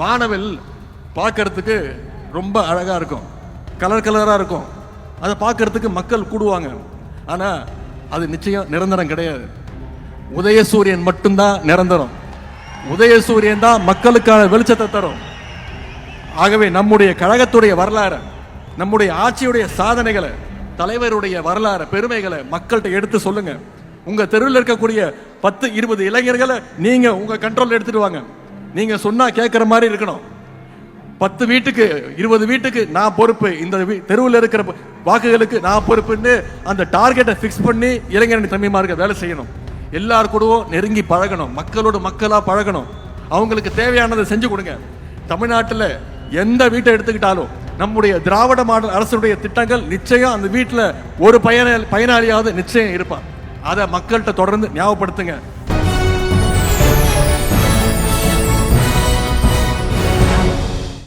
வானவில் பார்க்கறதுக்கு ரொம்ப அழகா இருக்கும், கலர் கலரா இருக்கும். அதை பார்க்கறதுக்கு மக்கள் கூடுவாங்க. ஆனா அது நிச்சயம் நிரந்தரம் கிடையாது. உதயசூரியன் மட்டும்தான் நிரந்தரம். உதயசூரியன் தான் மக்களுக்கான வெளிச்சத்தை தரும். ஆகவே நம்முடைய கழகத்துடைய வரலாறு, நம்முடைய ஆட்சியுடைய சாதனைகளை, தலைவருடைய வரலாறு, பெருமைகளை மக்கள்கிட்ட எடுத்து சொல்லுங்க. உங்க தெருவில் இருக்கக்கூடிய 10-20 இளைஞர்களை நீங்க உங்க கண்ட்ரோல் எடுத்துட்டு வாங்க. நீங்க சொன்னா கேட்கிற மாதிரி இருக்கணும். 10 வீட்டுக்கு 20 வீட்டுக்கு நான் பொறுப்பு, இந்த தெருவில் இருக்கிற வாக்குகளுக்கு நான் பொறுப்புன்னு அந்த டார்கெட்டை ஃபிக்ஸ் பண்ணி இளைஞரணி தம்பிமார்க்க வேலை செய்யணும். எல்லார் கூடவும் நெருங்கி பழகணும், மக்களோட மக்களா பழகணும். அவங்களுக்கு தேவையானதை செஞ்சு கொடுங்க. தமிழ்நாட்டில் எந்த வீட்டை எடுத்துக்கிட்டாலும் நம்முடைய திராவிட மாடல் அரசுடைய திட்டங்கள் நிச்சயம் அந்த வீட்டில் ஒரு பயனாளியாவது நிச்சயம் இருப்பான். அதை மக்கள்கிட்ட தொடர்ந்து ஞாபகப்படுத்துங்க.